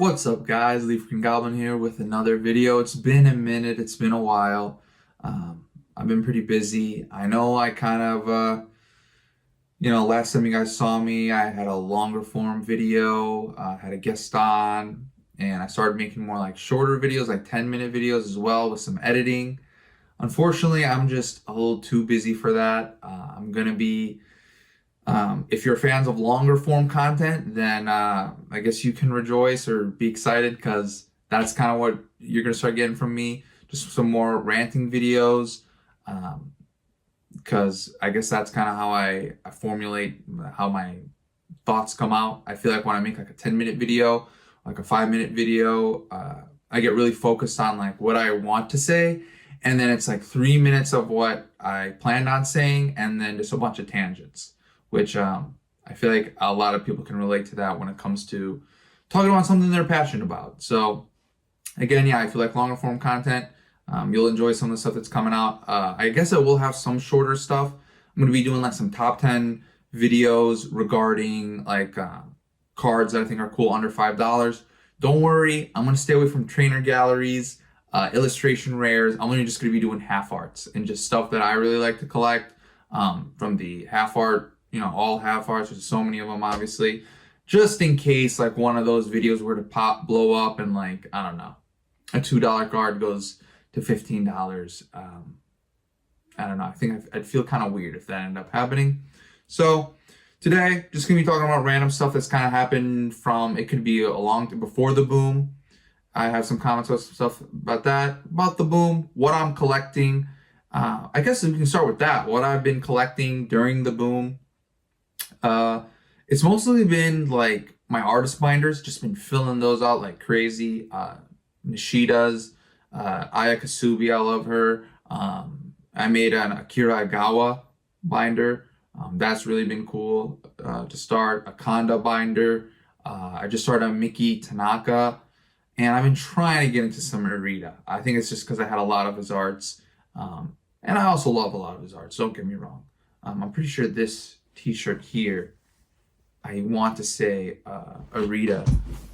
What's up, guys? Leaf Green Goblin here with another video. It's been a minute, it's been a while. I've been pretty busy. I know I kind of, last time you guys saw me, I had a longer form video, had a guest on, and I started making more like shorter videos, like 10-minute videos as well with some editing. Unfortunately, I'm just a little too busy for that. I'm going to be if you're fans of longer form content, then I guess you can rejoice or be excited because that's kind of what you're going to start getting from me. Just some more ranting videos because I guess that's kind of how I formulate how my thoughts come out. I feel like when I make like a 10-minute video, like a 5-minute video, I get really focused on like what I want to say. And then it's like 3 minutes of what I planned on saying and then just a bunch of tangents, which I feel like a lot of people can relate to that when it comes to talking about something they're passionate about. So again, yeah, I feel like longer form content, you'll enjoy some of the stuff that's coming out. I guess I will have some shorter stuff. I'm going to be doing like some top 10 videos regarding like cards that I think are cool under $5. Don't worry, I'm going to stay away from trainer galleries, illustration rares. I'm only just going to be doing half arts and just stuff that I really like to collect from the half art, all half arts. There's so many of them, obviously, just in case like one of those videos were to blow up and like, I don't know, a $2 card goes to $15. I don't know. I think I'd feel kind of weird if that ended up happening. So today, just gonna be talking about random stuff that's kind of happened from, it could be a long time before the boom. I have some comments about some stuff about that, about the boom, what I'm collecting. I guess we can start with that. What I've been collecting during the boom. It's mostly been like my artist binders, just been filling those out like crazy. Nishida's, Aya Kasubi, I love her. I made an Akira Agawa binder. That's really been cool to start. A Kanda binder. I just started a Miki Tanaka. And I've been trying to get into some Arita. I think it's just because I had a lot of his arts. And I also love a lot of his arts, don't get me wrong. I'm pretty sure this t-shirt here, I want to say Arita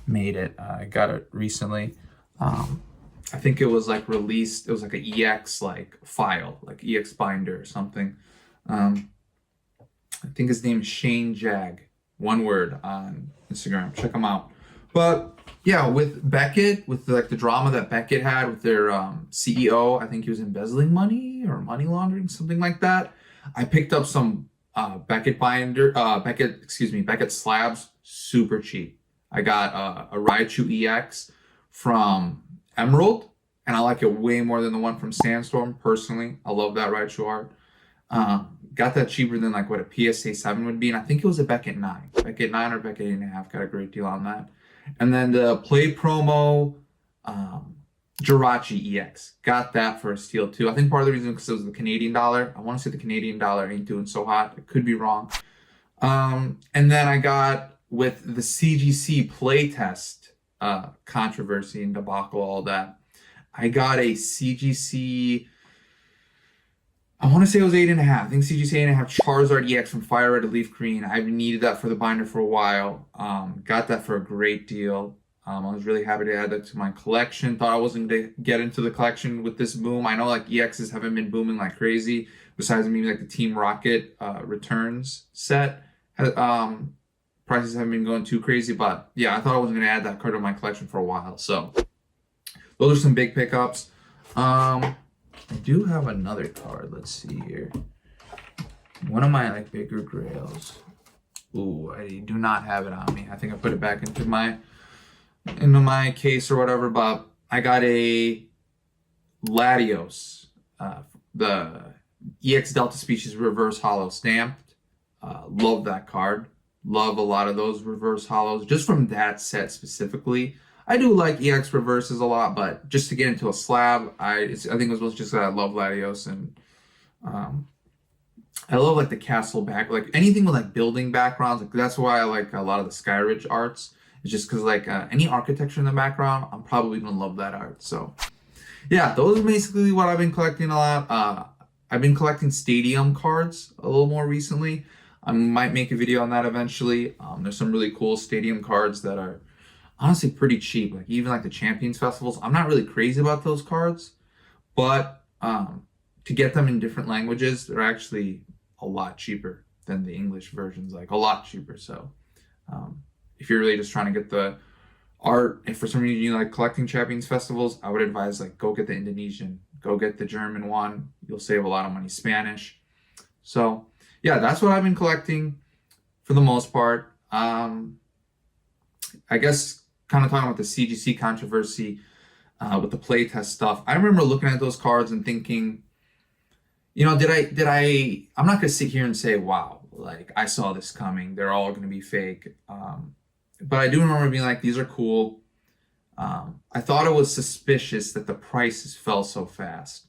made it. I got it recently. I think it was like released, it was like an EX like file, like EX binder or something. I think his name is Shane Jag, one word, on Instagram. Check him out. But yeah, with Beckett, with like the drama that Beckett had with their CEO, I think he was embezzling money or money laundering, something like that. I picked up some Beckett slabs, super cheap. I got a Raichu EX from Emerald, and I like it way more than the one from Sandstorm, personally. I love that Raichu art. Got that cheaper than like what a PSA 7 would be, and I think it was a Beckett 9. Beckett 9 or Beckett 8.5, got a great deal on that. And then the Play Promo Jirachi EX. Got that for a steal too. I think part of the reason because it was the Canadian dollar. I want to say the Canadian dollar ain't doing so hot. It could be wrong. And then I got with the CGC playtest controversy and debacle, all that. I got a CGC, I want to say it was 8.5. I think CGC 8.5 Charizard EX from Fire Red to Leaf Green. I've needed that for the binder for a while. Got that for a great deal. I was really happy to add that to my collection. Thought I wasn't going to get into the collection with this boom. I know like EXs haven't been booming like crazy. Besides maybe like the Team Rocket Returns set. Prices haven't been going too crazy. But yeah, I thought I wasn't going to add that card to my collection for a while. So those are some big pickups. I do have another card. Let's see here. One of my like bigger grails. Ooh, I do not have it on me. I think I put it back into my case or whatever, but I got a Latios, the EX Delta Species Reverse Hollow stamped. Love that card. Love a lot of those reverse hollows, just from that set specifically. I do like EX reverses a lot, but just to get into a slab, I think it was mostly just that I love Latios, and I love like the castle back, like anything with like building backgrounds. Like that's why I like a lot of the Skyridge arts. It's just because like any architecture in the background, I'm probably gonna love that art. So yeah, those are basically what I've been collecting a lot. I've been collecting stadium cards a little more recently. I might make a video on that eventually. There's some really cool stadium cards that are honestly pretty cheap. Like even like the Champions Festivals, I'm not really crazy about those cards, but to get them in different languages, they're actually a lot cheaper than the English versions, like a lot cheaper. So um, if you're really just trying to get the art, if for some reason you like collecting Champions Festivals, I would advise like go get the Indonesian, go get the German one. You'll save a lot of money. Spanish. So yeah, that's what I've been collecting for the most part. I guess kind of talking about the CGC controversy with the playtest stuff. I remember looking at those cards and thinking, I'm not gonna sit here and say, wow, like I saw this coming. They're all gonna be fake. But I do remember being like, these are cool. I thought it was suspicious that the prices fell so fast.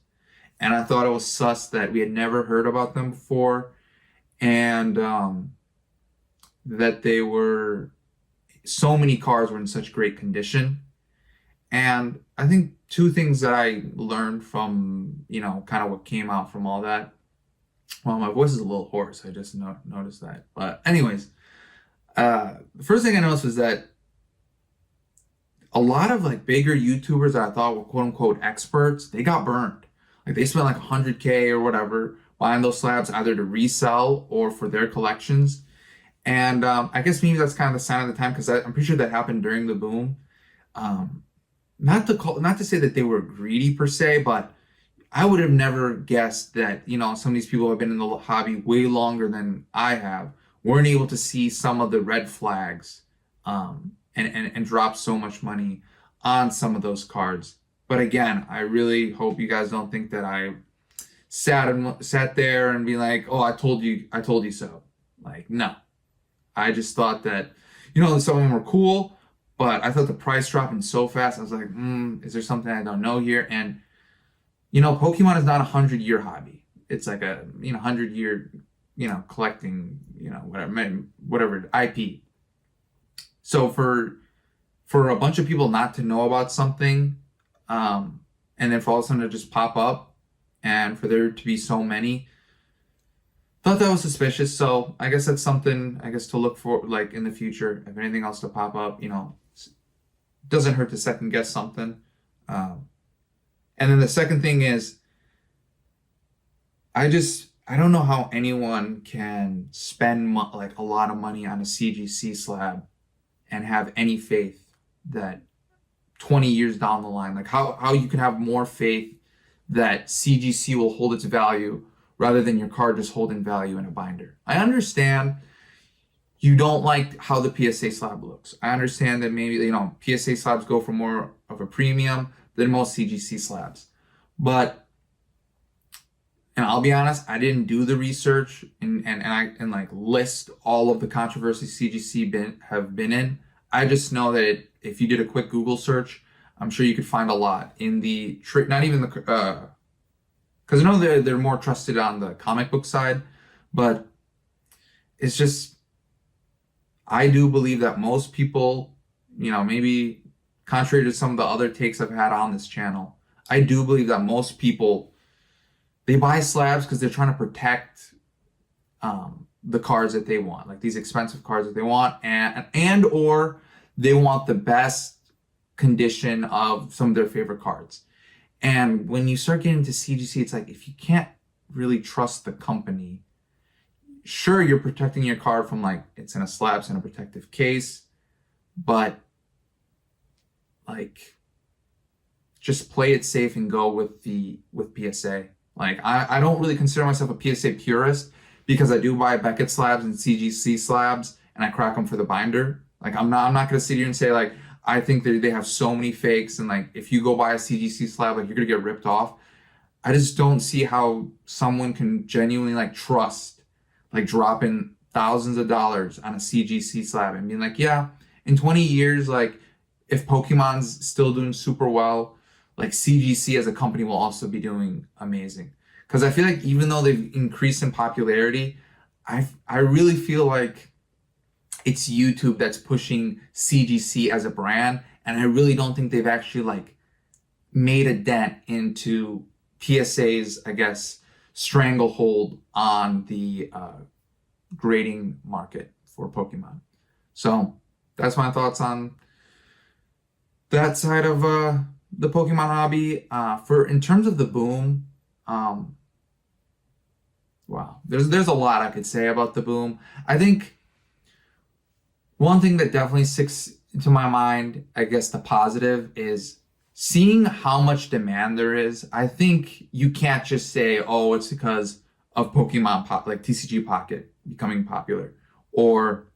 And I thought it was sus that we had never heard about them before. And that they were, so many cars were in such great condition. And I think two things that I learned from, kind of what came out from all that. Well, my voice is a little hoarse. I just noticed that. But anyways, the first thing I noticed was that a lot of like bigger YouTubers that I thought were quote unquote experts, they got burned. Like they spent like 100K or whatever buying those slabs either to resell or for their collections. And I guess maybe that's kind of the sign of the time because I'm pretty sure that happened during the boom. Not to say that they were greedy per se, but I would have never guessed that, some of these people have been in the hobby way longer than I have, weren't able to see some of the red flags and drop so much money on some of those cards. But again, I really hope you guys don't think that I sat there and be like, oh, I told you so. Like, no. I just thought that, some of them were cool, but I thought the price dropping so fast. I was like, is there something I don't know here? And, Pokemon is not a 100-year hobby. It's like a, 100-year, collecting, whatever IP. So for a bunch of people not to know about something, and then for all of a sudden to just pop up, and for there to be so many, thought that was suspicious. So I guess that's something to look for, like in the future. If anything else to pop up, doesn't hurt to second guess something. And then the second thing is, I don't know how anyone can spend like a lot of money on a CGC slab and have any faith that 20 years down the line, like how you can have more faith that CGC will hold its value rather than your card just holding value in a binder. I understand you don't like how the PSA slab looks. I understand that maybe, PSA slabs go for more of a premium than most CGC slabs. But, and I'll be honest, I didn't do the research and like list all of the controversies CGC have been in. I just know that if you did a quick Google search, I'm sure you could find a lot in the, not even the, because I know they're more trusted on the comic book side, but it's just, I do believe that most people, maybe contrary to some of the other takes I've had on this channel, I do believe that most people, they buy slabs because they're trying to protect the cards that they want, like these expensive cards that they want, and or they want the best condition of some of their favorite cards. And when you start getting into CGC, it's like, if you can't really trust the company, sure, you're protecting your card from like, it's in a slab, it's in a protective case, but like, just play it safe and go with PSA. Like, I don't really consider myself a PSA purist because I do buy Beckett slabs and CGC slabs and I crack them for the binder. Like, I'm not gonna sit here and say like, I think that they have so many fakes and like if you go buy a CGC slab, like you're gonna get ripped off. I just don't see how someone can genuinely like trust like dropping thousands of dollars on a CGC slab and being like, yeah, in 20 years, like if Pokemon's still doing super well, like CGC as a company will also be doing amazing. Because I feel like even though they've increased in popularity, I really feel like it's YouTube that's pushing CGC as a brand, and I really don't think they've actually like made a dent into PSA's, I guess, stranglehold on the grading market for Pokemon. So that's my thoughts on that side of the Pokemon hobby. For in terms of the boom, um, wow, there's a lot I could say about the boom. I think one thing that definitely sticks into my mind, I guess the positive, is seeing how much demand there is. I think you can't just say, oh, it's because of Pokemon Pop, like TCG Pocket becoming popular, or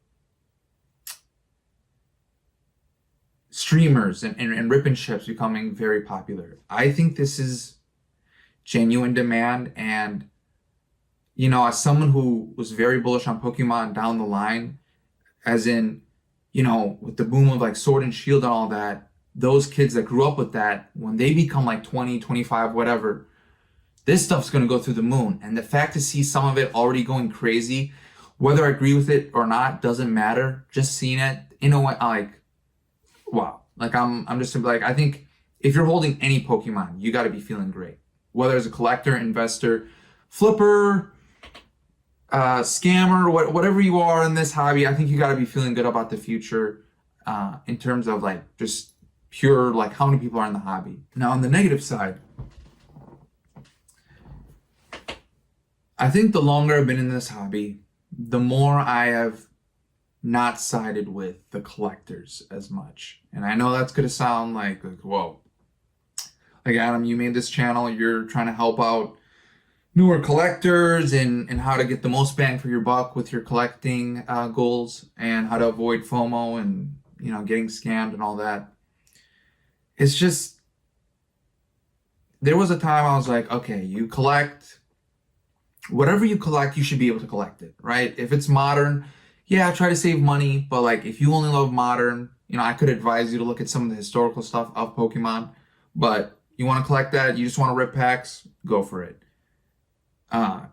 streamers and rip and ships becoming very popular. I think this is genuine demand. And, you know, as someone who was very bullish on Pokemon down the line, as in, you know, with the boom of like Sword and Shield and all that, those kids that grew up with that, when they become like 20, 25, whatever, this stuff's going to go through the moon. And the fact to see some of it already going crazy, whether I agree with it or not, doesn't matter. Just seeing it, in a way, like, wow. Like, I'm just like, I think if you're holding any Pokemon, you got to be feeling great. Whether as a collector, investor, flipper, scammer, whatever you are in this hobby, I think you got to be feeling good about the future, in terms of like just pure, like how many people are in the hobby. Now, on the negative side, I think the longer I've been in this hobby, the more I have not sided with the collectors as much. And I know that's going to sound like, whoa, like Adam, you made this channel, you're trying to help out newer collectors and how to get the most bang for your buck with your collecting goals, and how to avoid FOMO and, you know, getting scammed and all that. It's just, there was a time I was like, okay, you collect, whatever you collect, you should be able to collect it, right? If it's modern, yeah, try to save money, but like if you only love modern, you know, I could advise you to look at some of the historical stuff of Pokemon, but you want to collect that, you just want to rip packs, go for it.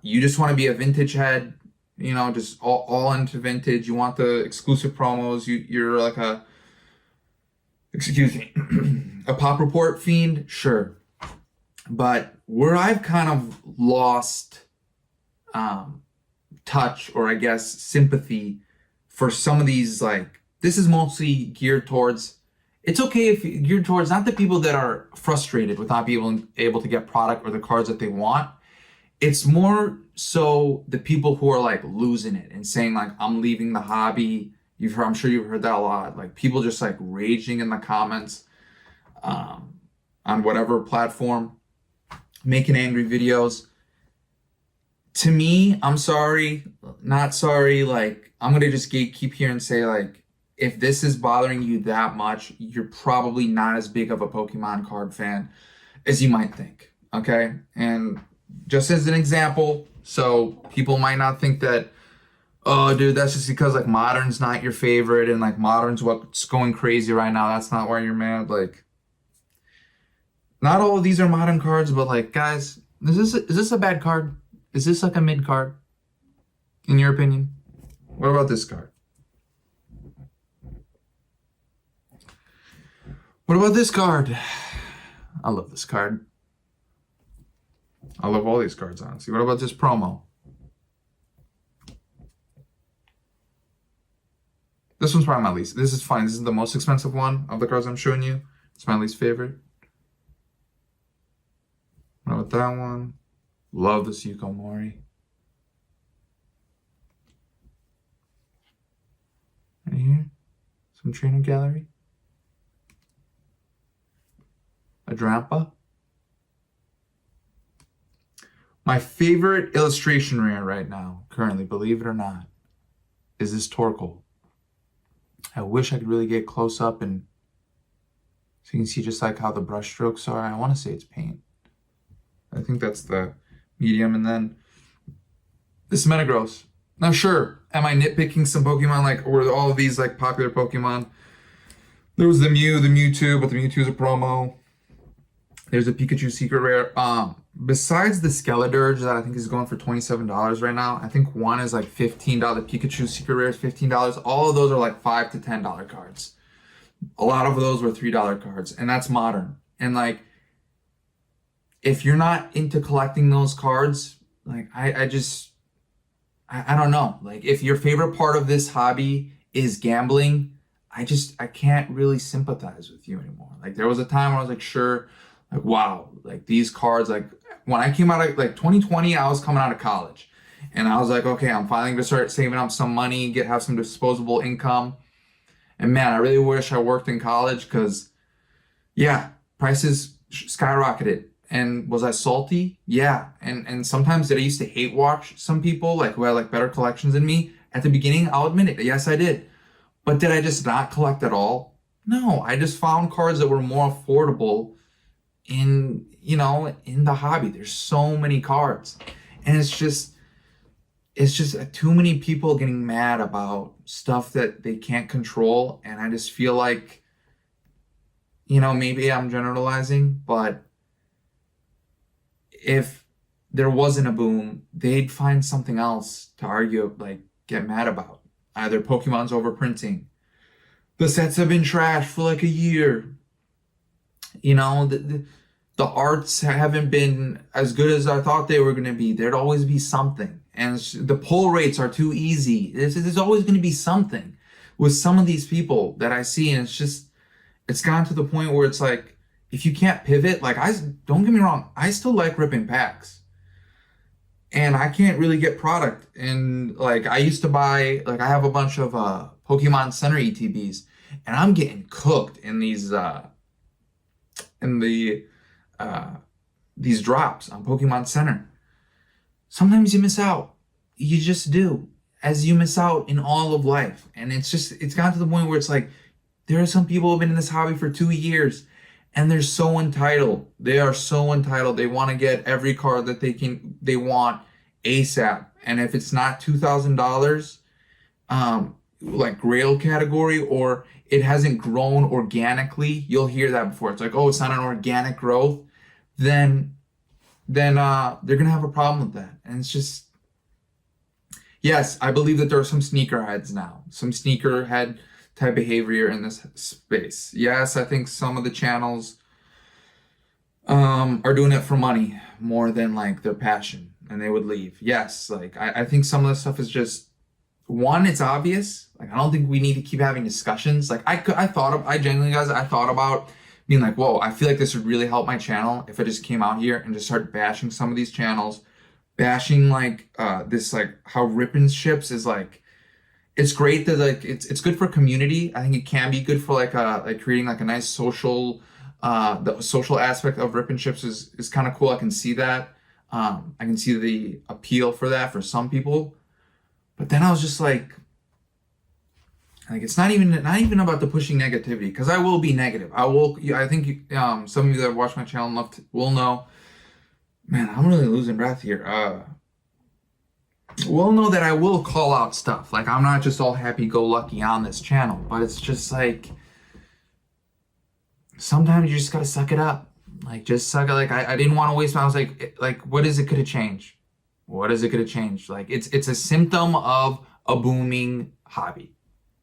You just want to be a vintage head, you know, just all into vintage. You want the exclusive promos. You're like a, excuse me, a pop report fiend, sure. But where I've kind of lost touch, or I guess sympathy for some of these, like, this is mostly geared towards, it's okay if geared towards not the people that are frustrated with not being able to get product or the cards that they want. It's more so the people who are like losing it and saying like, I'm leaving the hobby. I'm sure you've heard that a lot. Like people just like raging in the comments, on whatever platform, making angry videos. To me, I'm sorry, not sorry. Like, I'm going to just keep here and say, like, if this is bothering you that much, you're probably not as big of a Pokemon card fan as you might think. Okay. And just as an example, so people might not think that, oh, dude, that's just because like modern's not your favorite and like modern's what's going crazy right now. That's not why you're mad. Like, not all of these are modern cards, but like, guys, is this a bad card? Is this like a mid card, in your opinion? What about this card? What about this card? I love this card. I love all these cards, honestly. What about this promo? This one's probably my least. This is fine. This is the most expensive one of the cards I'm showing you. It's my least favorite. What about that one? Love this Yuko Mori. Right here. Some trainer gallery. A Drampa. My favorite illustration rare right now, currently, believe it or not, is this Torkoal. I wish I could really get close up and so you can see just like how the brush strokes are. I want to say it's paint. I think that's the medium. And then this Metagross. Now, sure, am I nitpicking some Pokemon, like, or all of these like popular Pokemon? There was the Mew, the Mewtwo, but the Mewtwo's a promo. There's a Pikachu secret rare. Besides the Skeledirge that I think is going for $27 right now, I think one is like $15. Pikachu secret rare is $15. All of those are like $5 to $10 cards. A lot of those were $3 cards, and that's modern. And like, if you're not into collecting those cards, like I don't know. Like if your favorite part of this hobby is gambling, I can't really sympathize with you anymore. Like there was a time where I was like, sure, like wow, like these cards, like when I came out of like 2020, I was coming out of college. And I was like, okay, I'm finally gonna start saving up some money, have some disposable income. And man, I really wish I worked in college because yeah, prices skyrocketed. And was I salty? Yeah. And sometimes did I used to hate watch some people like who had like better collections than me? At the beginning, I'll admit it. Yes, I did. But did I just not collect at all? No, I just found cards that were more affordable in the hobby. There's so many cards. And it's just too many people getting mad about stuff that they can't control. And I just feel like, maybe I'm generalizing, but if there wasn't a boom, they'd find something else to argue, like get mad about. Either Pokemon's overprinting, the sets have been trashed for like a year. The arts haven't been as good as I thought they were going to be. There'd always be something. And the pull rates are too easy. There's always going to be something with some of these people that I see. And it's gotten to the point where it's like, if you can't pivot, like don't get me wrong, I still like ripping packs. And I can't really get product. And like I used to buy, like I have a bunch of Pokemon Center ETBs, and I'm getting cooked in these these drops on Pokemon Center. Sometimes you miss out. You just do. As you miss out in all of life. And it's gotten to the point where it's like, there are some people who have been in this hobby for 2 years and they're so entitled. They are so entitled. They want to get every card that they want ASAP. And if it's not $2,000, like Grail category, or it hasn't grown organically, you'll hear that before. It's like, oh, it's not an organic growth. Then they're gonna have a problem with that. And it's just, yes, I believe that there are some sneakerheads now, some sneakerhead type behavior in this space. Yes, I think some of the channels are doing it for money more than like their passion, and they would leave. Yes, like I think some of the stuff is just, one, it's obvious. Like I don't think we need to keep having discussions. Like I genuinely, guys, I thought about being like, whoa, I feel like this would really help my channel if I just came out here and just started bashing some of these channels, bashing like this, like how Rippin' Ships is like, it's great that like it's good for community. I think it can be good for like creating like a nice social, the social aspect of Rippin' Ships is kind of cool. I can see that. I can see the appeal for that for some people. But then I was just like it's not even about the pushing negativity, because I will be negative. I think some of you that watch my channel will know, man, I'm really losing breath here. Will know that I will call out stuff. Like I'm not just all happy-go-lucky on this channel, but it's just like sometimes you just gotta suck it up. Like just suck it. Like I didn't want to waste my. I was like, what is it gonna change? What is it gonna change? Like it's a symptom of a booming hobby.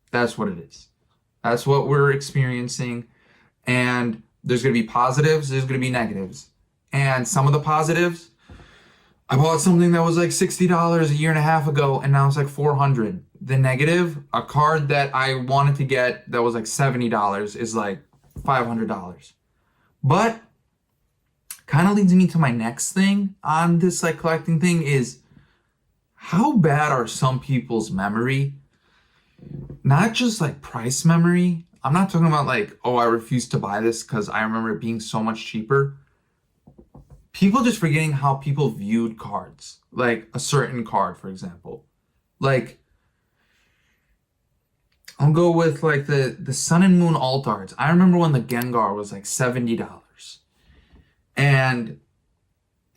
That's what it is. That's what we're experiencing. And there's going to be positives. There's going to be negatives. And some of the positives, I bought something that was like $60 a year and a half ago, and now it's like $400. The negative, a card that I wanted to get that was like $70 is like $500. But kind of leads me to my next thing on this like collecting thing is, how bad are some people's memory? Not just like price memory. I'm not talking about like, oh, I refuse to buy this because I remember it being so much cheaper. People just forgetting how people viewed cards. Like a certain card, for example. Like, I'll go with like the Sun and Moon alt arts. I remember when the Gengar was like $70. And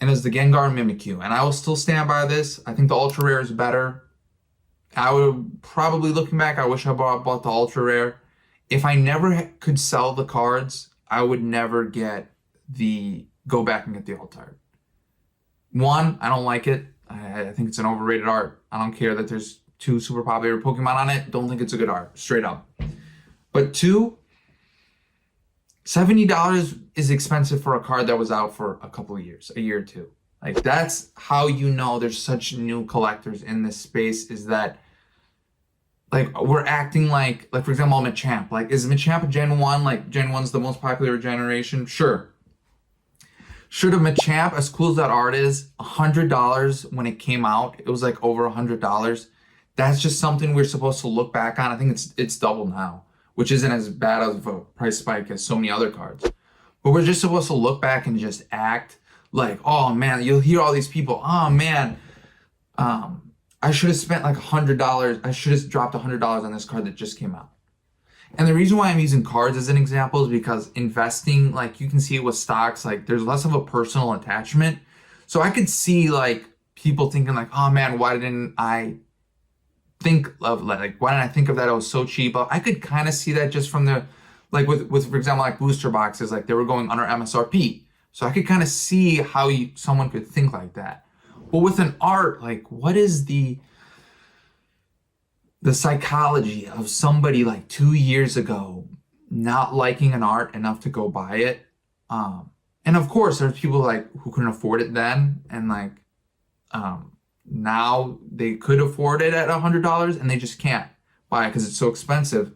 it was the Gengar Mimikyu. And I will still stand by this. I think the ultra rare is better. I would probably, looking back, I wish I bought the ultra rare. If I never could sell the cards, I would never go back and get the alt art. One, I don't like it. I think it's an overrated art. I don't care that there's 2 super popular Pokemon on it. Don't think it's a good art, straight up. But 2, $70 is expensive for a card that was out for a couple of years, a year or 2. Like that's how you know there's such new collectors in this space, is that like we're acting like for example, Machamp. Like, is Machamp a Gen 1? Like, Gen 1's the most popular generation? Sure. Should a Machamp, as cool as that art is, $100 when it came out, it was like over $100. That's just something we're supposed to look back on. I think it's double now, which isn't as bad of a price spike as so many other cards. But we're just supposed to look back and just act like, oh man, you'll hear all these people, oh man, I should have spent like $100. I should have dropped $100 on this card that just came out. And the reason why I'm using cards as an example is because investing, like you can see it with stocks, like there's less of a personal attachment. So I could see like people thinking like, oh man, why didn't I think of like, why didn't I think of that? It was so cheap. I could kind of see that just from the, like with for example, like booster boxes, like they were going under MSRP. So I could kind of see how someone could think like that. But with an art, like what is the psychology of somebody like 2 years ago not liking an art enough to go buy it? And of course, there's people like who couldn't afford it then, and like now they could afford it at $100 and they just can't buy it because it's so expensive.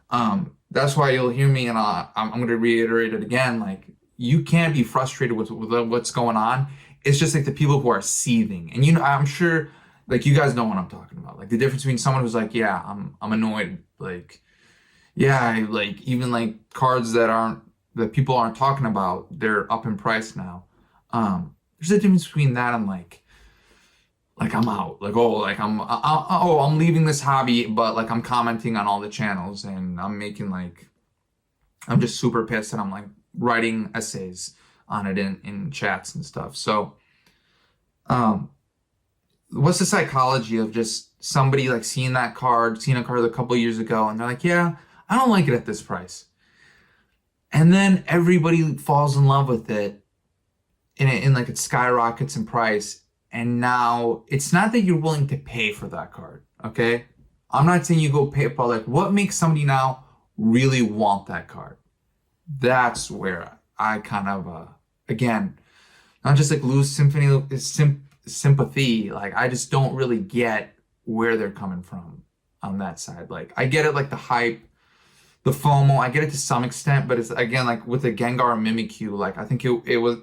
That's why you'll hear me, and I'm going to reiterate it again. Like, you can't be frustrated with what's going on. It's just like the people who are seething, and I'm sure. Like, you guys know what I'm talking about. Like, the difference between someone who's like, yeah, I'm annoyed. Like, yeah, like even like cards that people aren't talking about, they're up in price now. There's a difference between that and like I'm out. Like, oh, like I'm leaving this hobby, but like I'm commenting on all the channels and I'm making like, I'm just super pissed and I'm like writing essays on it in chats and stuff. So, what's the psychology of just somebody like seeing a card a couple years ago and they're like, yeah, I don't like it at this price. And then everybody falls in love with it and like it skyrockets in price. And now it's not that you're willing to pay for that card. Okay. I'm not saying you go pay, but like what makes somebody now really want that card? That's where I kind of, again, not just like lose sympathy. Like, I just don't really get where they're coming from on that side. Like, I get it, like the hype, the FOMO, I get it to some extent, but it's again like with the Gengar Mimikyu, like I think it was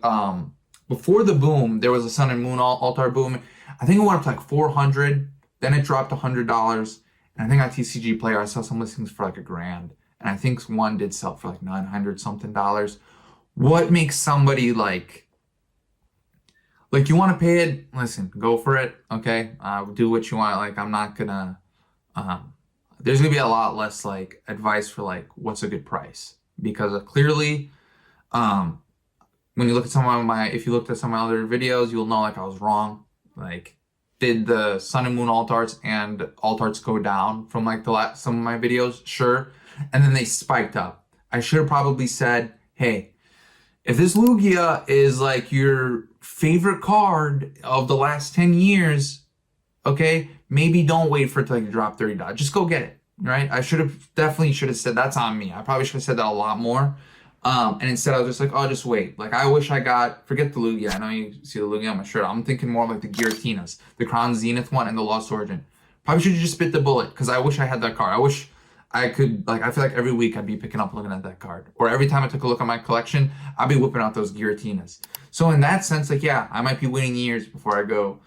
before the boom, there was a Sun and Moon Altar boom. I think it went up to like 400, then it dropped $100, and I think on TCG Player I saw some listings for like $1,000, and I think one did sell for like 900 something dollars. What makes somebody like you want to pay it? Listen, go for it. Okay, do what you want. Like, I'm not gonna. There's gonna be a lot less like advice for like what's a good price, because clearly, when you look at if you looked at some of my other videos, you'll know like I was wrong. Like, did the Sun and Moon alt arts and alt arts go down from like some of my videos? Sure, and then they spiked up. I should have probably said, hey, if this Lugia is like your favorite card of the last 10 years, okay, maybe don't wait for it to like drop $30. Just go get it, right? I definitely should have said, that's on me. I probably should have said that a lot more. And instead I was just like, oh, just wait. Like, I wish forget the Lugia. I know you see the Lugia on my shirt. I'm thinking more like the Giratinas, the Crown Zenith one and the Lost Origin. Probably should have just bit the bullet, because I wish I had that card. I wish I could, like, I feel like every week I'd be picking up looking at that card. Or every time I took a look at my collection, I'd be whipping out those Giratinas. So in that sense, like, yeah, I might be waiting years before I go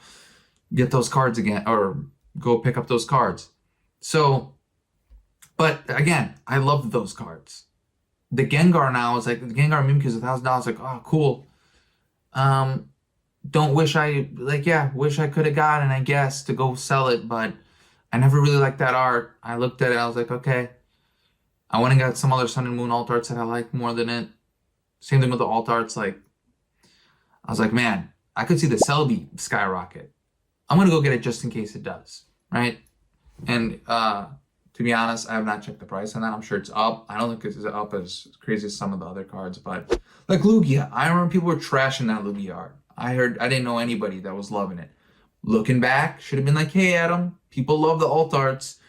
get those cards again, or go pick up those cards. So, but again, I love those cards. The Gengar now is like, the Gengar Mimikyu is $1,000. Like, oh, cool. Wish I could have gotten, I guess, to go sell it, but I never really liked that art. I looked at it, I was like, okay. I went and got some other Sun and Moon alt arts that I like more than it. Same thing with the alt arts. Like, I was like, man, I could see the Celebi skyrocket. I'm gonna go get it just in case it does, right? And to be honest, I have not checked the price on that. I'm sure it's up. I don't think it's up as crazy as some of the other cards, but like Lugia, I remember people were trashing that Lugia art. I didn't know anybody that was loving it. Looking back, should have been like, hey, Adam, people love the alt arts.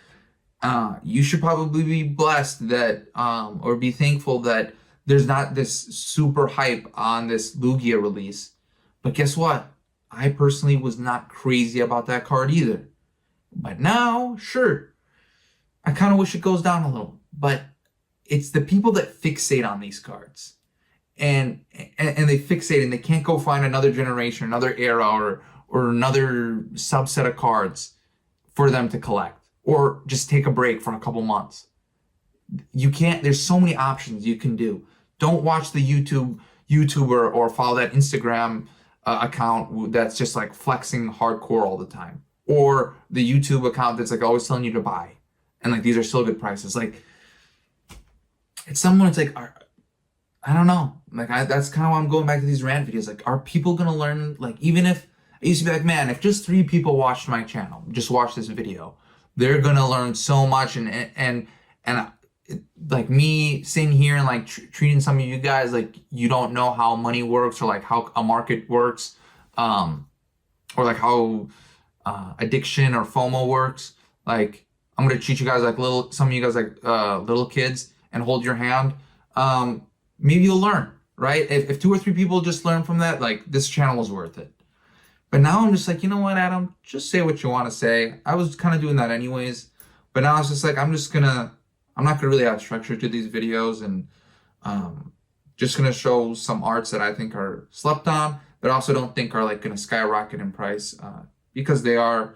You should probably be blessed that, or be thankful that there's not this super hype on this Lugia release. But guess what? I personally was not crazy about that card either. But now, sure, I kind of wish it goes down a little, but it's the people that fixate on these cards and they fixate and they can't go find another generation, another era, or another subset of cards for them to collect, or just take a break for a couple months. You can't. There's so many options you can do. Don't watch the YouTuber or follow that Instagram account that's just like flexing hardcore all the time, or the YouTube account that's like always telling you to buy, and like these are still good prices. Like it's someone. It's like I don't know. Like that's kind of why I'm going back to these rant videos. Like, are people gonna learn? Like, even if I used to be like, man, if just 3 people watched my channel, just watch this video, they're gonna learn so much. And like me sitting here and like treating some of you guys like you don't know how money works or like how a market works, or like how addiction or FOMO works. Like I'm gonna treat you guys like some of you guys like little kids and hold your hand. Maybe you'll learn, right? If 2 or 3 people just learn from that, like this channel was worth it. But now I'm just like, you know what, Adam? Just say what you want to say. I was kind of doing that anyways. But now it's just like, I'm not going to really have structure to these videos, and just going to show some arts that I think are slept on, but also don't think are like going to skyrocket in price, because they are.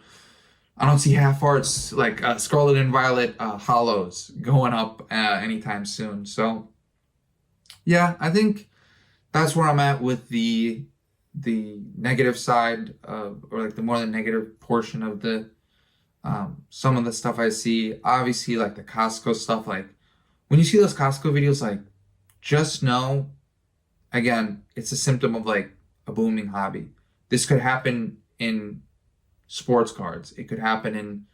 I don't see half arts like Scarlet and Violet hollows going up anytime soon. So yeah, I think that's where I'm at with the negative side of, or like the more the negative portion of the some of the stuff I see. Obviously, like the Costco stuff, like when you see those Costco videos, like just know, again, it's a symptom of like a booming hobby. This could happen in sports cards. It could happen in,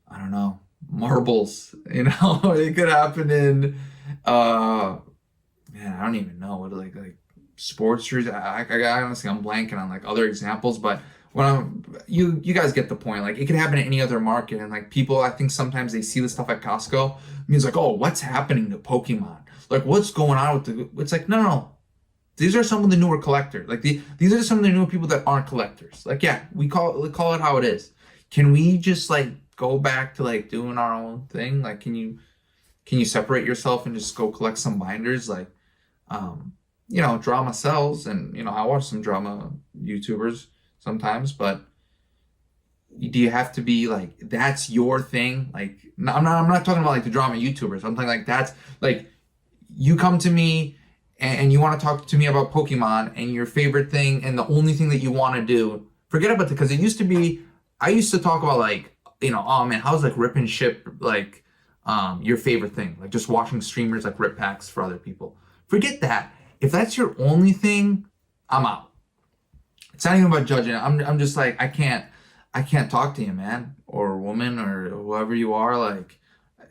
I don't know, marbles, you know, it could happen in man, I don't even know what like sports jerseys. I honestly, I'm blanking on like other examples, but when you guys get the point. Like it could happen in any other market, and like people, I think sometimes they see the stuff at Costco, it means like, oh, what's happening to Pokemon? Like what's going on with the? It's like no. These are some of the newer collectors. Like these are some of the newer people that aren't collectors. Like yeah, we call it how it is. Can we just like go back to like doing our own thing? Like can you separate yourself and just go collect some binders? Like drama sells, and I watch some drama YouTubers sometimes, but do you have to be like that's your thing? Like no, I'm not talking about like the drama YouTubers. I'm talking like that's like you come to me and you want to talk to me about Pokemon and your favorite thing and the only thing that you want to do. Forget about it, because it used to be I used to talk about like oh man, how's like rip and ship like your favorite thing, like just watching streamers like rip packs for other people. Forget that. If that's your only thing, I'm out. It's not even about judging. I'm just like I can't talk to you, man, or woman, or whoever you are. Like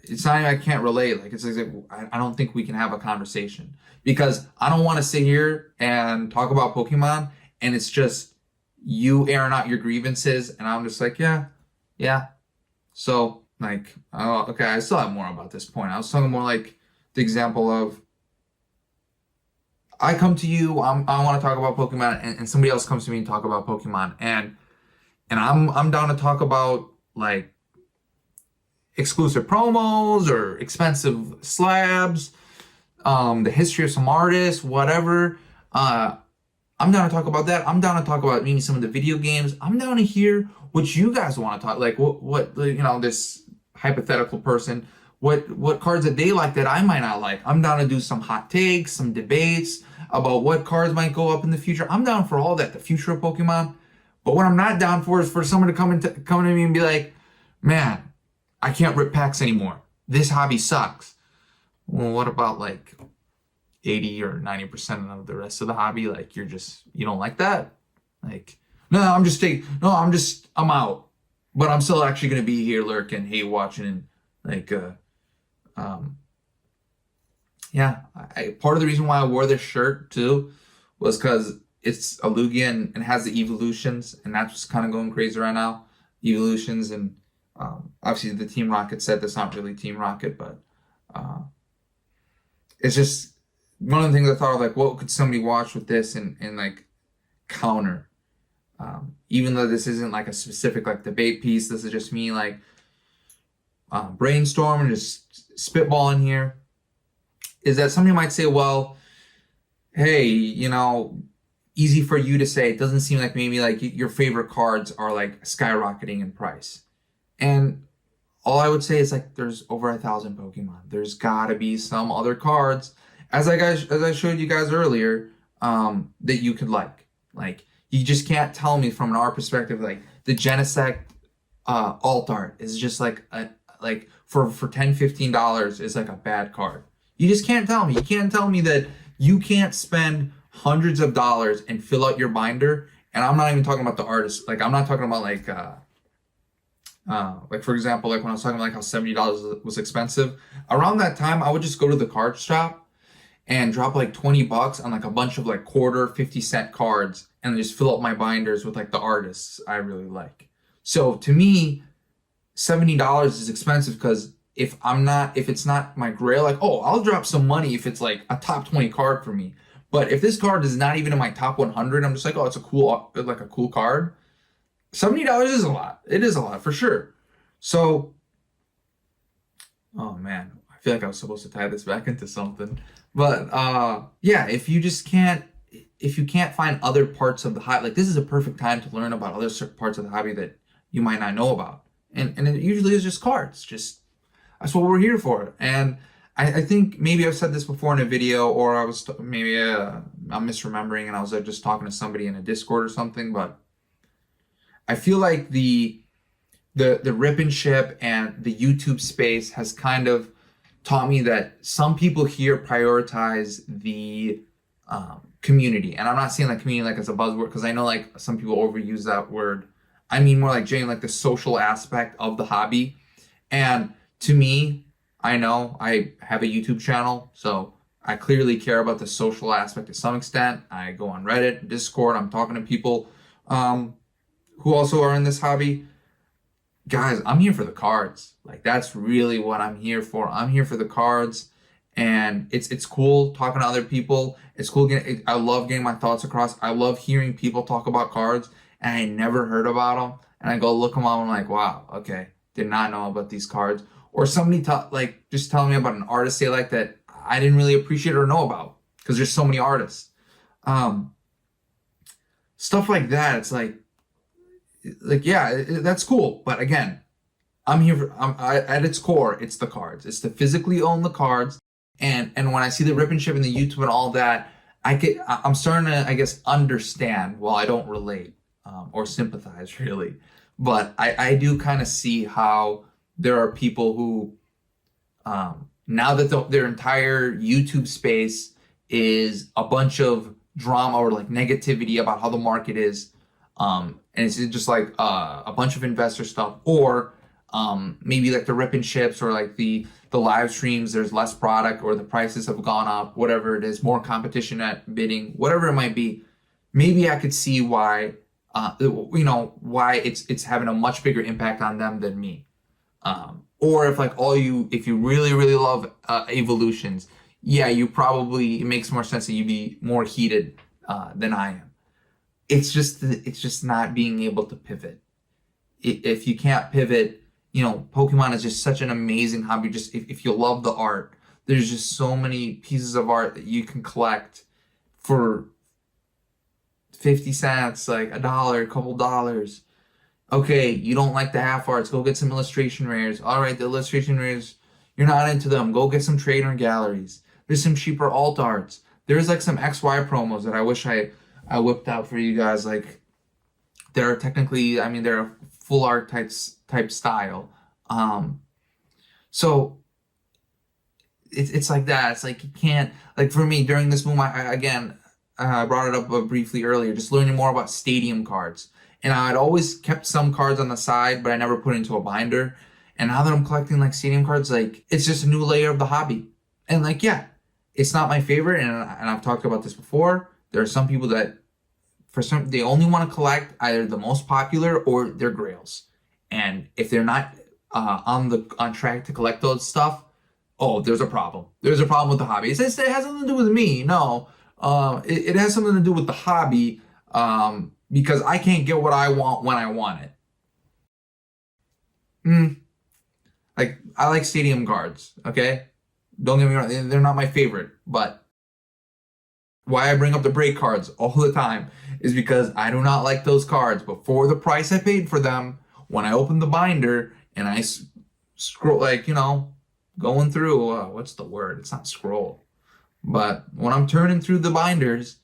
it's not even, I can't relate. Like it's like I don't think we can have a conversation, because I don't want to sit here and talk about Pokemon and it's just you airing out your grievances and I'm just like yeah. So like oh okay, I still have more about this point. I was talking more like the example of I come to you, I want to talk about Pokemon, and somebody else comes to me and talk about Pokemon, and I'm down to talk about like exclusive promos or expensive slabs, the history of some artists, whatever. I'm down to talk about that. I'm down to talk about maybe some of the video games. I'm down to hear what you guys want to talk. Like what this hypothetical person, what cards that they like that I might not like. I'm down to do some hot takes, some debates about what cards might go up in the future. I'm down for all that, the future of Pokemon. But what I'm not down for is for someone to come to me and be like, man, I can't rip packs anymore. This hobby sucks. Well, what about like 80 or 90% of the rest of the hobby? Like you don't like that? Like, no, I'm out. But I'm still actually gonna be here lurking, hate watching, and like part of the reason why I wore this shirt too was because it's a Lugia and has the evolutions, and that's what's kind of going crazy right now. Evolutions, and obviously the Team Rocket set that's not really Team Rocket, but it's just one of the things I thought of, like, what could somebody watch with this and like counter? Even though this isn't like a specific like debate piece, this is just me like brainstorm and just spitball in here, is that somebody might say, well, hey, easy for you to say. It doesn't seem like maybe like your favorite cards are like skyrocketing in price. And all I would say is like there's over 1,000 Pokemon. There's gotta be some other cards, as I showed you guys earlier, that you could like. Like you just can't tell me from an art perspective like the Genesect alt art is just like for $10-15 is like a bad card. You just can't tell me. You can't tell me that you can't spend hundreds of dollars and fill out your binder. And I'm not even talking about the artist. Like I'm not talking about like for example, like when I was talking about like how $70 was expensive. Around that time, I would just go to the card shop and drop like $20 on like a bunch of like quarter 50-cent cards and just fill up my binders with like the artists I really like. So to me, $70 is expensive because if it's not my grail, like, oh, I'll drop some money if it's like a top 20 card for me. But if this card is not even in my top 100, I'm just like, oh, it's a cool card. $70 is a lot. It is a lot for sure. So, oh man, I feel like I was supposed to tie this back into something. But yeah, if you can't find other parts of the hobby, like this is a perfect time to learn about other parts of the hobby that you might not know about. And it usually is just cards. Just that's what we're here for. And I think maybe I've said this before in a video, or I'm misremembering, and I was just talking to somebody in a Discord or something. But I feel like the rip and ship and the YouTube space has kind of taught me that some people here prioritize the community. And I'm not saying like community like as a buzzword, because I know like some people overuse that word. I mean more like Jane, like the social aspect of the hobby. And to me, I know I have a YouTube channel, so I clearly care about the social aspect to some extent. I go on Reddit, Discord, I'm talking to people who also are in this hobby. Guys, I'm here for the cards. Like that's really what I'm here for. I'm here for the cards, and it's cool talking to other people. It's cool I love getting my thoughts across. I love hearing people talk about cards, and I never heard about them. And I go look them up. And I'm like, wow, okay, did not know about these cards. Or somebody just telling me about an artist they like that I didn't really appreciate or know about because there's so many artists. Stuff like that. It's like yeah, that's cool. But again, I'm here for, at its core, it's the cards. It's to physically own the cards. And when I see the rip and ship and the YouTube and all that, I'm starting to, I guess, understand. Well, I don't relate or sympathize really, but I do kind of see how there are people who, now that their entire YouTube space is a bunch of drama or like negativity about how the market is, and it's just like a bunch of investor stuff, or maybe like the rip and ships or like the live streams, there's less product or the prices have gone up, whatever it is, more competition at bidding, whatever it might be. Maybe I could see why, why it's having a much bigger impact on them than me. Or if you really, really love evolutions, yeah, it makes more sense that you be more heated than I am. It's just not being able to pivot. If you can't pivot, Pokemon is just such an amazing hobby. Just if you love the art, there's just so many pieces of art that you can collect for 50 cents, like $1, a couple dollars. Okay, you don't like the half arts, go get some illustration rares. All right, the illustration rares, you're not into them. Go get some trader galleries. There's some cheaper alt arts. There's like some XY promos that I wish I whipped out for you guys. Like they're technically, they're a full art type style. So it's like that. It's like you can't, like for me during this boom, I brought it up briefly earlier, just learning more about stadium cards. And I'd always kept some cards on the side, but I never put it into a binder. And now that I'm collecting like stadium cards, like it's just a new layer of the hobby. And like, yeah, it's not my favorite. And I've talked about this before. There are some people that they only want to collect either the most popular or their grails. And if they're not on track to collect those stuff, oh, there's a problem. There's a problem with the hobby. It has something to do with me. No, it has something to do with the hobby. Because I can't get what I want when I want it. Like, I like stadium guards, okay? Don't get me wrong, they're not my favorite, but why I bring up the break cards all the time is because I do not like those cards. But for the price I paid for them, when I open the binder and I scroll, like, going through, what's the word? It's not scroll. But when I'm turning through the binders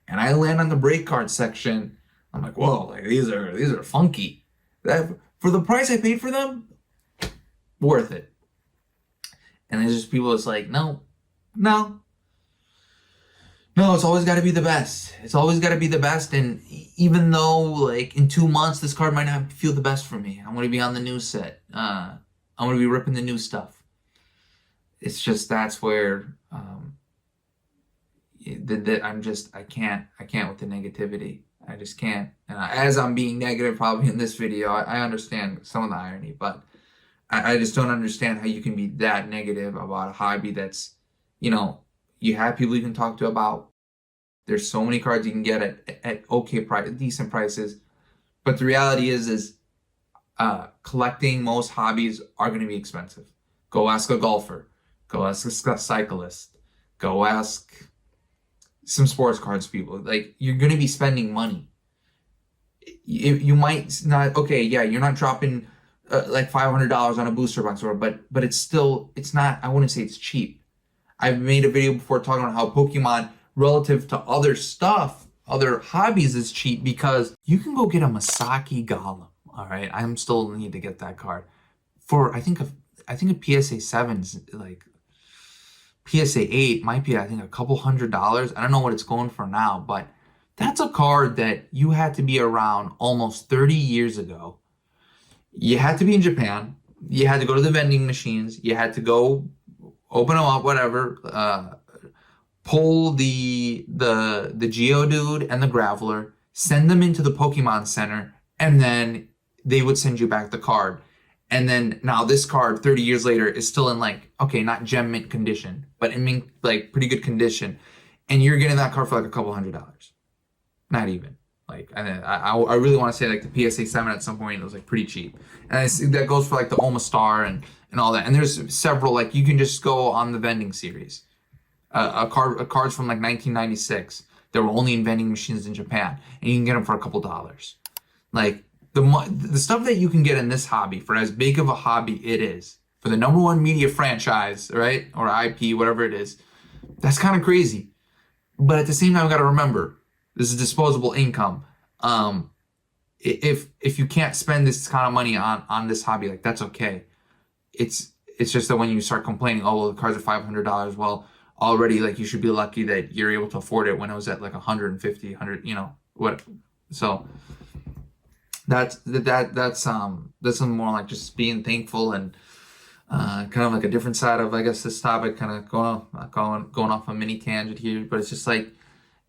and I land on the break card section, I'm like, whoa, like these are funky. For the price I paid for them, worth it. And there's just people that's like, no, it's always got to be the best. It's always got to be the best. And even though, like, in 2 months, this card might not feel the best for me. I'm going to be on the new set. I'm going to be ripping the new stuff. It's just, that's where I can't with the negativity. I just can't. And as I'm being negative probably in this video, I understand some of the irony, but I just don't understand how you can be that negative about a hobby that's, you have people you can talk to about. There's so many cards you can get at okay price, decent prices. But the reality is collecting most hobbies are going to be expensive. Go ask a golfer. Go ask a cyclist. Go ask some sports cards people. Like, you're going to be spending money. You might not, okay, yeah, you're not dropping like $500 on a booster box, but it's not, I wouldn't say it's cheap. I've made a video before talking about how Pokemon, relative to other stuff, other hobbies, is cheap because you can go get a Masaki Golem. All right, I still need to get that card for I think a PSA 7's like PSA 8 might be, I think, a couple $100. I don't know what it's going for now, but that's a card that you had to be around almost 30 years ago. You had to be in Japan. You had to go to the vending machines. You had to go open them up, whatever. Pull the Geodude and the Graveler, send them into the Pokemon Center, and then they would send you back the card. And then now this card, 30 years later, is still in, like, okay, not gem mint condition, but in mint, like, pretty good condition. And you're getting that card for like a couple $100. Not even. Like, and I really want to say, like, the PSA 7 at some point, it was like pretty cheap. And I see that goes for like the Omastar and all that. And there's several, like, you can just go on the vending series. Cards from like 1996 that were only in vending machines in Japan, and you can get them for a couple dollars. Like, the stuff that you can get in this hobby, for as big of a hobby it is, for the #1 media franchise, right, or IP, whatever it is, that's kind of crazy. But at the same time, we got to remember, this is disposable income. If you can't spend this kind of money on this hobby, like, that's okay. It's just that when you start complaining, oh, well, the cards are $500, well, already, like, you should be lucky that you're able to afford it when it was at like 150, 100, what. So that's something more like just being thankful and kind of like a different side of, I guess, this topic, kind of going off a mini tangent here, but it's just like,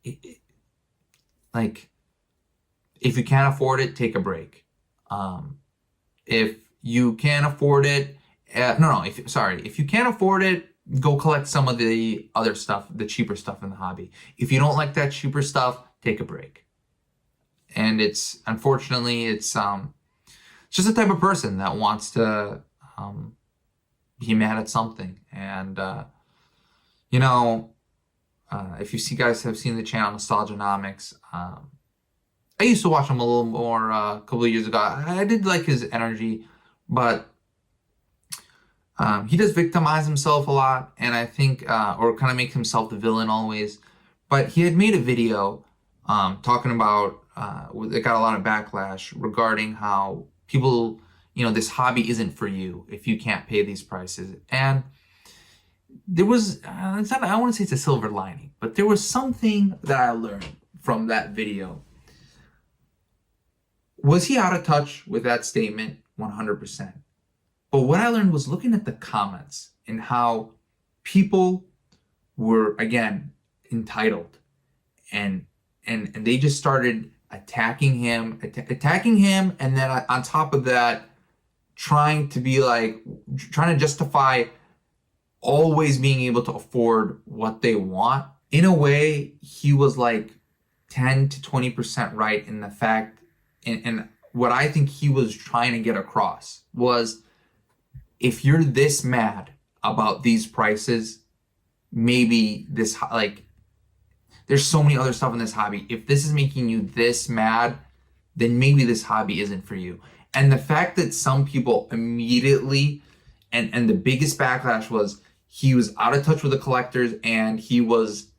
if you can't afford it, take a break. If you can't afford it, if you can't afford it, go collect some of the other stuff, the cheaper stuff in the hobby. If you don't like that cheaper stuff, take a break. And unfortunately, it's just the type of person that wants to be mad at something. And, if you guys have seen the channel Nostalgianomics, I used to watch him a little more a couple of years ago. I did like his energy, but he does victimize himself a lot, and I think, or kind of make himself the villain always. But he had made a video talking about, it got a lot of backlash regarding how people, this hobby isn't for you if you can't pay these prices. And there was, I want to say it's a silver lining, but there was something that I learned from that video. Was he out of touch with that statement? 100%. But what I learned was looking at the comments and how people were, again, entitled, and they just started attacking him, and then on top of that, trying to justify always being able to afford what they want. In a way, he was like 10 to 20% right in the fact, and what I think he was trying to get across was, if you're this mad about these prices, maybe this, like, there's so many other stuff in this hobby. If this is making you this mad, then maybe this hobby isn't for you. And the fact that some people immediately, and the biggest backlash was he was out of touch with the collectors, and he was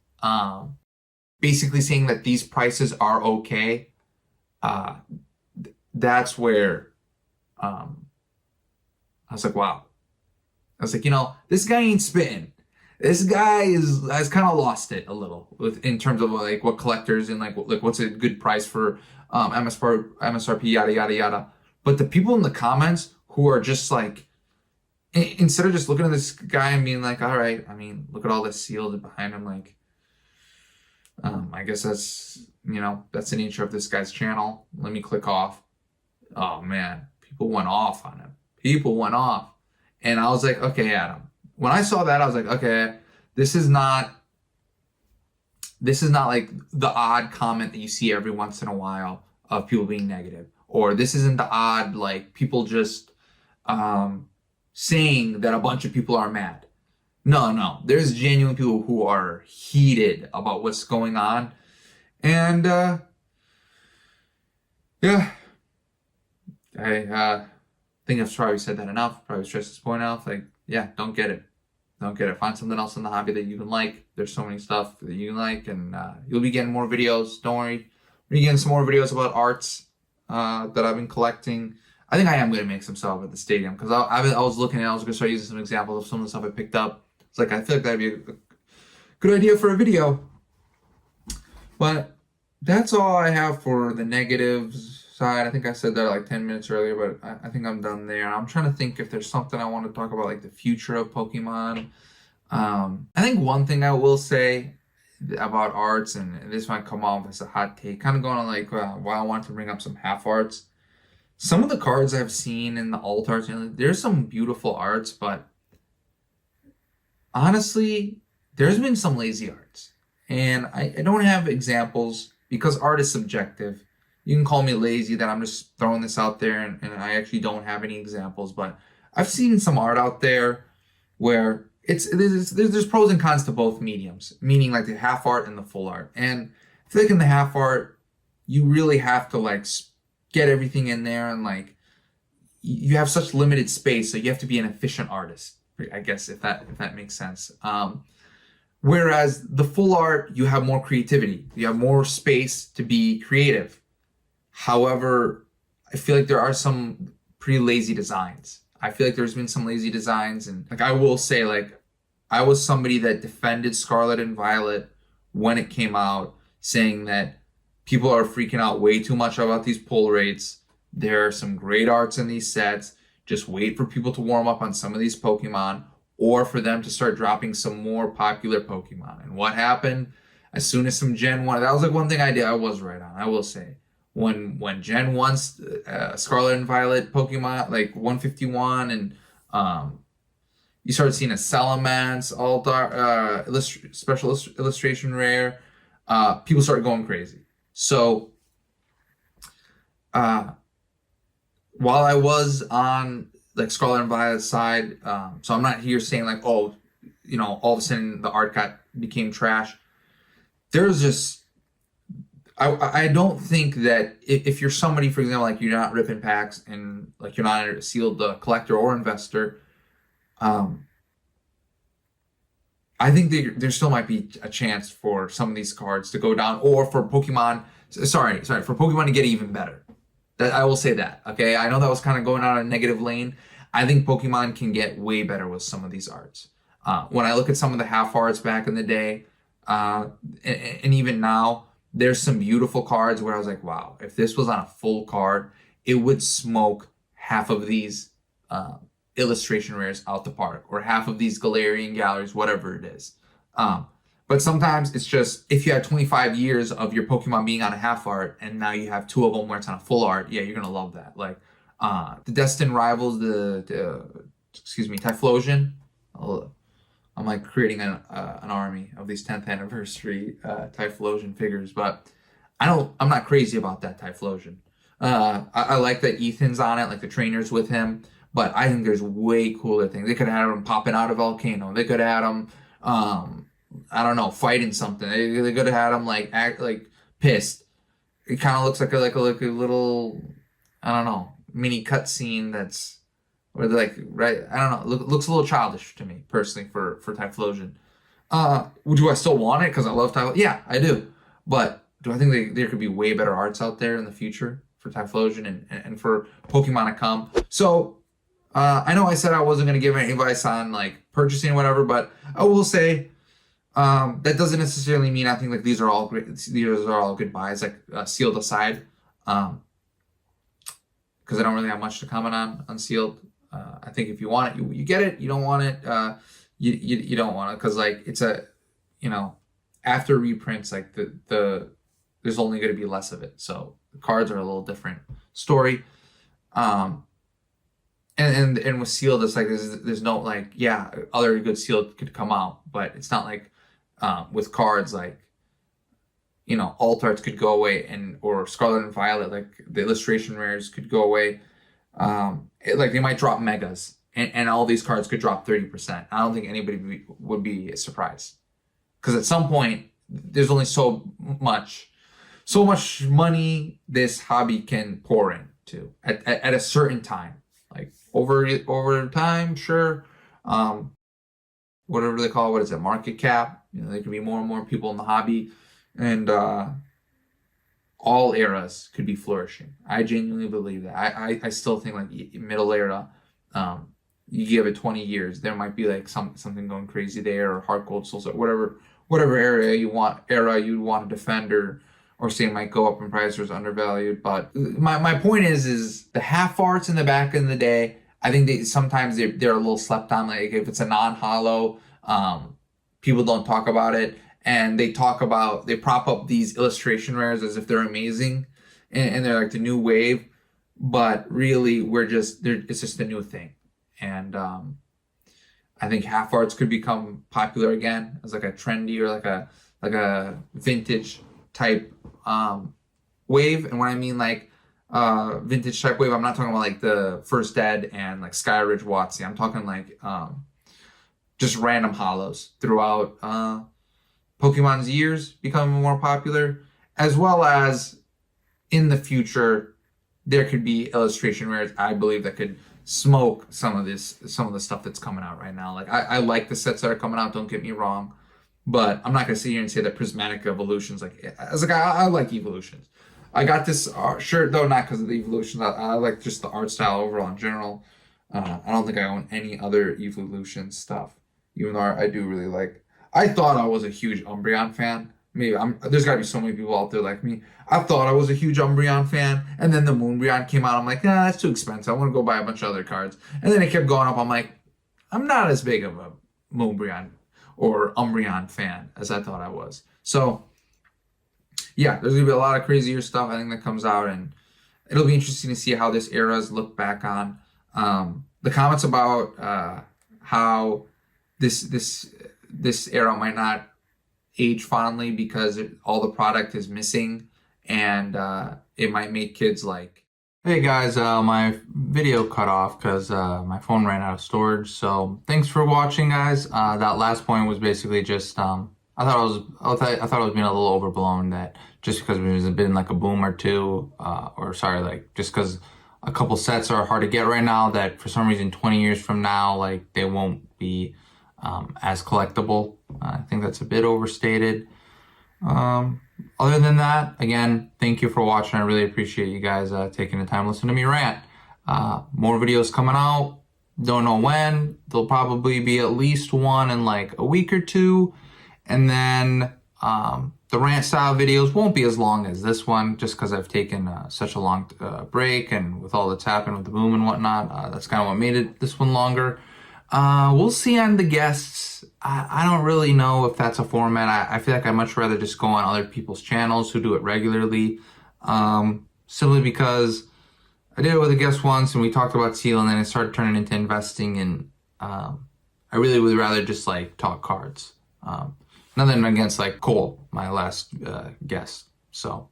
basically saying that these prices are okay. That's where I was like, wow. I was like, this guy ain't spitting. This guy has kind of lost it a little in terms of like what collectors and like what's a good price for MSRP, yada yada yada. But the people in the comments who are just like, instead of just looking at this guy and being like, all right, I mean, look at all this sealed behind him, like, I guess that's the nature of this guy's channel. Let me click off. Oh man, people went off on him. People went off, and I was like, okay, Adam. When I saw that, I was like, okay, this is not like the odd comment that you see every once in a while of people being negative, or this isn't the odd, like, people just saying that a bunch of people are mad. No, there's genuine people who are heated about what's going on, and yeah, I think I've probably said that enough. Probably stressed this point enough. Like, yeah, don't get it. Find something else in the hobby that you can like. There's so many stuff that you can like, and you'll be getting more videos. Don't worry. We're getting some more videos about arts that I've been collecting. I think I am going to make some stuff at the stadium, because I was looking at, I was going to start using some examples of some of the stuff I picked up. It's like, I feel like that'd be a good idea for a video. But that's all I have for the negatives side. I think I said that like 10 minutes earlier, but I think I'm done there. I'm trying to think if there's something I want to talk about, like the future of Pokemon. I think one thing I will say about arts, and this might come off as a hot take, kind of going on like why I wanted to bring up some half arts. Some of the cards I've seen in the alt arts, there's some beautiful arts, but honestly, there's been some lazy arts. And I don't have examples because art is subjective. You can call me lazy that I'm just throwing this out there, and I actually don't have any examples, but I've seen some art out there where there's pros and cons to both mediums, meaning like the half art and the full art. And I feel like in the half art, you really have to like get everything in there, and like you have such limited space, so you have to be an efficient artist, I guess, if that makes sense. Whereas the full art, you have more creativity, you have more space to be creative. However, I feel like there are some pretty lazy designs. I feel like there's been some lazy designs, and like I will say, like, I was somebody that defended Scarlet and Violet when it came out, saying that people are freaking out way too much about these pull rates. There are some great arts in these sets. Just wait for people to warm up on some of these Pokemon, or for them to start dropping some more popular Pokemon. And what happened? As soon as some Gen 1, that was like one thing I did, I was right on, I will say. When Gen 1 Scarlet and Violet Pokemon, like 151, and you started seeing a Salamence, all dark, special illustration rare, people started going crazy. So while I was on like Scarlet and Violet's side, so I'm not here saying like, oh, all of a sudden the art became trash. There's just, I don't think that if you're somebody, for example, like you're not ripping packs and like you're not a sealed collector or investor, I think there still might be a chance for some of these cards to go down, or for Pokemon, for Pokemon to get even better. That I will say that, okay? I know that was kind of going out a negative lane. I think Pokemon can get way better with some of these arts. When I look at some of the half arts back in the day, and even now, there's some beautiful cards where I was like, wow, if this was on a full card, it would smoke half of these illustration rares out the park, or half of these Galarian Galleries, whatever it is. But sometimes it's just, if you had 25 years of your Pokemon being on a half art, and now you have 2 of them where it's on a full art, yeah, you're going to love that. Like the Destined Rivals, Typhlosion. I'm like creating an army of these 10th anniversary Typhlosion figures, but I'm not crazy about that Typhlosion. I like that Ethan's on it, like the trainer's with him, But I think there's way cooler things. They could have had him popping out of a volcano. They could have had him, I don't know, fighting something. They could have had him like act like pissed. It kind of looks like a little, I don't know, mini cutscene that's, or like, right, I don't know, looks a little childish to me personally for Typhlosion. Do I still want it because I love Typhlosion? Yeah, I do. But do I think there could be way better arts out there in the future for Typhlosion and for Pokemon to come? So I know I said I wasn't going to give any advice on like purchasing or whatever, but I will say that doesn't necessarily mean I think like these are all great. These are all good buys, like Sealed aside, because I don't really have much to comment on Sealed. I think if you want it, you get it. You don't want it, you don't want it, because like it's a, you know, after reprints, like there's only going to be less of it. So the cards are a little different story. And with Sealed, it's like there's no like, yeah, other good Sealed could come out, but it's not like with cards like, you know, alt arts could go away, or Scarlet and Violet, like the illustration rares could go away. Like they might drop megas, and all these cards could drop 30%. I don't think anybody would be surprised, because at some point there's only so much money this hobby can pour into at a certain time. Like over time, sure. Whatever they call it, what is it, market cap? You know, there could be more and more people in the hobby, and all eras could be flourishing. I genuinely believe that. I still think like middle era, you give it 20 years, there might be like something going crazy there, or Heart Gold, Soul, or whatever area you'd want to defend, or say it might go up in price or is undervalued. But my point is the half arts in the back in the day, I think sometimes they're a little slept on. Like if it's a non-holo, people don't talk about it, and they prop up these illustration rares as if they're amazing, and they're like the new wave, but really it's just a new thing. And I think half arts could become popular again as like a trendy or like a vintage type wave. And when I mean like vintage type wave, I'm not talking about like the First Ed and like Skyridge Watsy. I'm talking like just random holos throughout Pokemon's years becoming more popular, as well as in the future there could be illustration rares, I believe, that could smoke some of the stuff that's coming out right now. Like I like the sets that are coming out, don't get me wrong, but I'm not gonna sit here and say that Prismatic Evolutions, I like Evolutions. I got this shirt though, not because of the Evolutions. I like just the art style overall in general. I don't think I own any other Evolution stuff, even though I do really like. I thought I was a huge Umbreon fan. Maybe there's gotta be so many people out there like me. I thought I was a huge Umbreon fan, and then the Moonbreon came out. I'm like, nah, that's too expensive. I want to go buy a bunch of other cards. And then it kept going up. I'm like, I'm not as big of a Moonbreon or Umbreon fan as I thought I was. So yeah, there's gonna be a lot of crazier stuff I think that comes out, and it'll be interesting to see how this era is looked back on. The comments about how this era might not age fondly because all the product is missing, and it might make kids like, hey guys, my video cut off because my phone ran out of storage. So thanks for watching, guys. That last point was basically just I thought it was being a little overblown, that just because there's been like a boom or two, like just because a couple sets are hard to get right now, that for some reason 20 years from now, like they won't be as collectible. I think that's a bit overstated. Other than that, again, thank you for watching. I really appreciate you guys taking the time to listen to me rant. More videos coming out. Don't know when. There'll probably be at least one in like a week or two. And then the rant style videos won't be as long as this one, just because I've taken such a long break, and with all that's happened with the boom and whatnot, that's kind of what made this one longer. We'll see on the guests. I don't really know if that's a format. I feel like I'd much rather just go on other people's channels who do it regularly. Simply because I did it with a guest once and we talked about Seal, and then it started turning into investing, and I really would rather just like talk cards. Nothing against like Cole, my last guest. So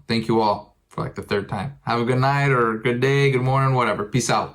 thank you all for like the third time. Have a good night or good day, good morning, whatever. Peace out.